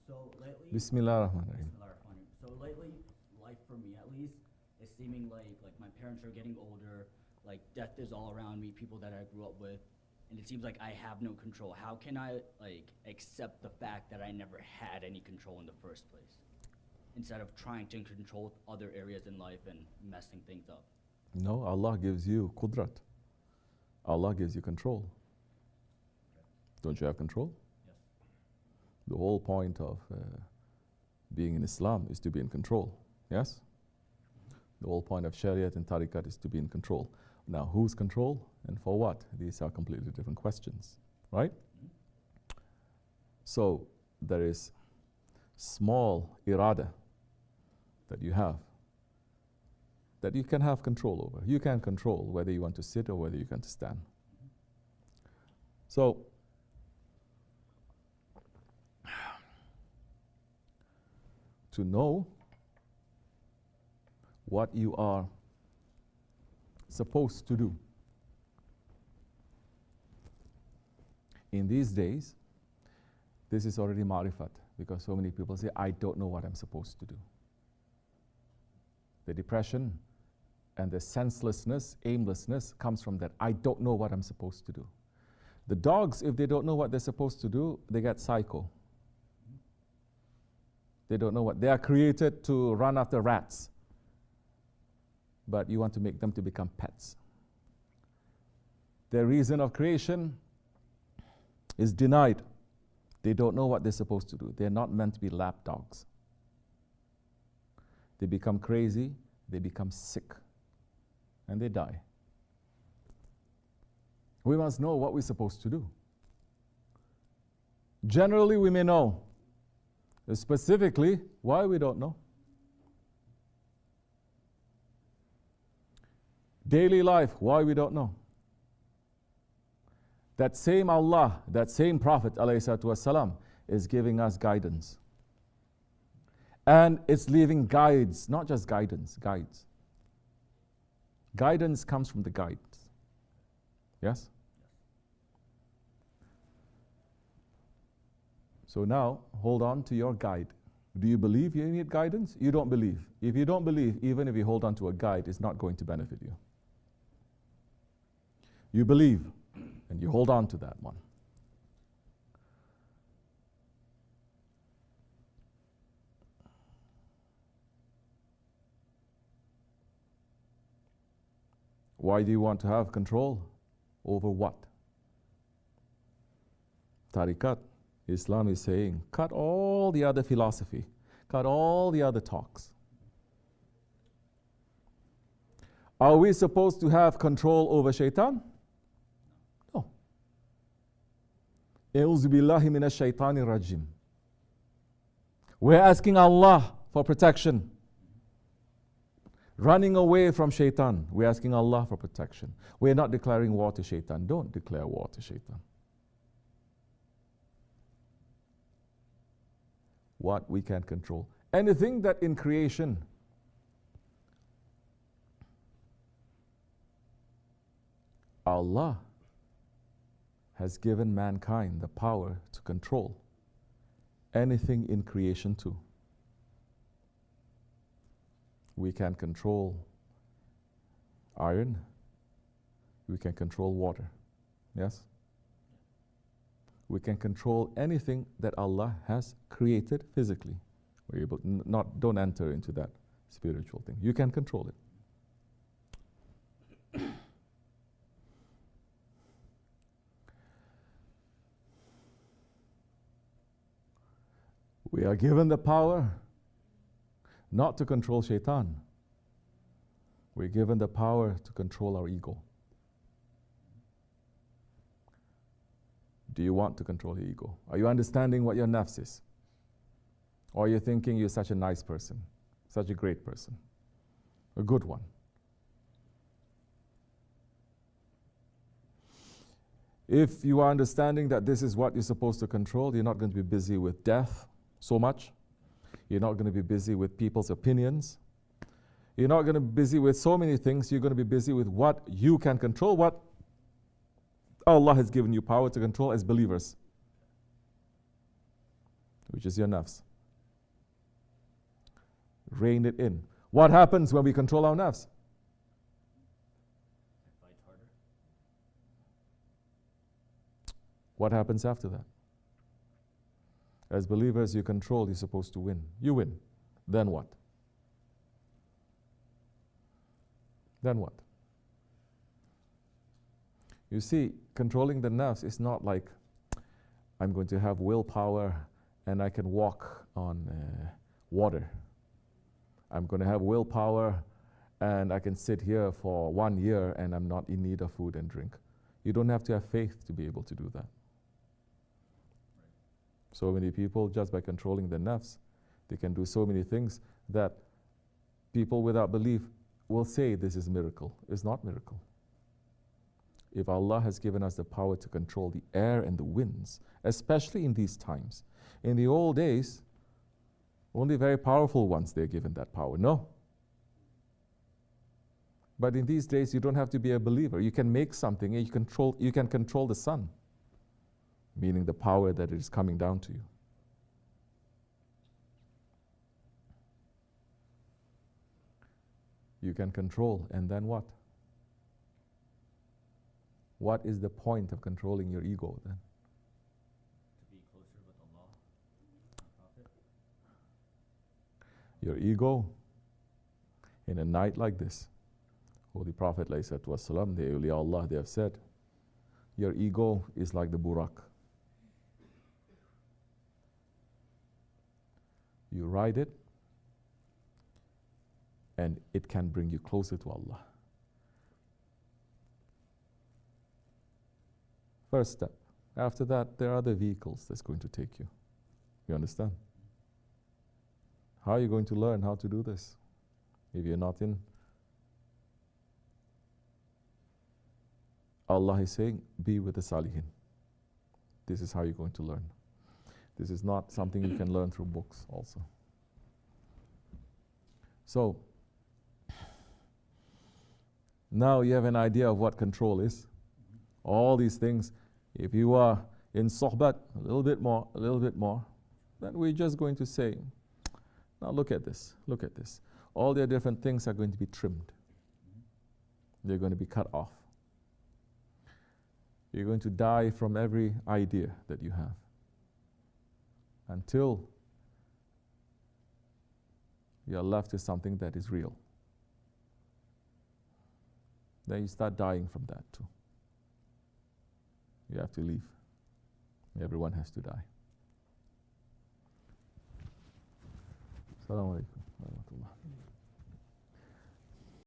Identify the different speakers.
Speaker 1: So lately,
Speaker 2: Bismillah ar-Rahman ar-Rahim.
Speaker 1: So lately, life for me at least is seeming like my parents are getting older, like death is all around me, people that I grew up with, and it seems like I have no control. How can I like accept the fact that I never had any control in the first place, instead of trying to control other areas in life and messing things up?
Speaker 2: No, Allah gives you qudrat. Allah gives you control. Don't you have control?
Speaker 1: Yes.
Speaker 2: The whole point of being in Islam is to be in control. Yes? The whole point of Shariat and Tariqat is to be in control. Now, whose control and for what? These are completely different questions, right? So, there is small irada that you have that you can have control over. You can control whether you want to sit or whether you want to stand. So, to know what you are supposed to do. In these days, this is already ma'rifat, because so many people say, I don't know what I'm supposed to do. The depression and the senselessness, aimlessness comes from that. I don't know what I'm supposed to do. The dogs, if they don't know what they're supposed to do, they get psycho. They don't know what. They are created to run after rats, but you want to make them to become pets. Their reason of creation is denied. They don't know what they're supposed to do. They're not meant to be lap dogs. They become crazy, they become sick, and they die. We must know what we're supposed to do. Generally, we may know. Specifically, why we don't know. Daily life, why we don't know. That same Allah, that same Prophet ﷺ is giving us guidance. And it's leaving guides, not just guidance, guides. Guidance comes from the guides. Yes? So now, hold on to your guide. Do you believe you need guidance? You don't believe. If you don't believe, even if you hold on to a guide, it's not going to benefit you. You believe, and you hold on to that one. Why do you want to have control? Over what? Tariqat. Islam is saying, cut all the other philosophy, cut all the other talks. Are we supposed to have control over shaitan? No. A'udhu billahi minash shaitanir rajim. We're asking Allah for protection. Running away from shaitan, we're asking Allah for protection. We're not declaring war to shaitan. Don't declare war to shaitan. What we can control. Anything that in creation Allah has given mankind the power to control anything in creation too. We can control iron, we can control water. Yes? We can control anything that Allah has created physically. We're able to don't enter into that spiritual thing. You can control it. We are given the power not to control shaitan. We're given the power to control our ego. Do you want to control your ego? Are you understanding what your nafs is? Or are you thinking you're such a nice person, such a great person, a good one? If you are understanding that this is what you're supposed to control, you're not going to be busy with death so much. You're not going to be busy with people's opinions. You're not going to be busy with so many things. You're going to be busy with what you can control, what Allah has given you power to control as believers. which is your nafs. Rein it in. What happens when we control our nafs?
Speaker 1: It fights harder.
Speaker 2: What happens after that? As believers, you control, you're supposed to win. You win. Then what? Then what? You see, controlling the nafs is not like I'm going to have willpower and I can walk on water. I'm going to have willpower and I can sit here for 1 year and I'm not in need of food and drink. You don't have to have faith to be able to do that. So many people, just by controlling their nafs, they can do so many things that people without belief will say this is miracle. It's not miracle. If Allah has given us the power to control the air and the winds, especially in these times. In the old days, only very powerful ones they're given that power. No. But in these days, you don't have to be a believer. You can make something and you can control the sun, meaning the power that is coming down to you. You can control, and then what? What is the point of controlling your ego then?
Speaker 1: To be closer with Allah and Prophet.
Speaker 2: Your ego, in a night like this, Holy Prophet ﷺ, the awliya Allah, they have said, your ego is like the burak. You ride it, and it can bring you closer to Allah. First step. After that, there are other vehicles that's going to take you. You understand? How are you going to learn how to do this if you're not in? Allah is saying, be with the salihin. This is how you're going to learn. This is not something you can learn through books also. So, now you have an idea of what control is. All these things, if you are in sohbat, a little bit more, then we're just going to say, now look at this, look at this. All their different things are going to be trimmed. They're going to be cut off. You're going to die from every idea that you have until you're left with something that is real. Then you start dying from that too. You have to leave. Everyone has to die. Assalamu alaikum.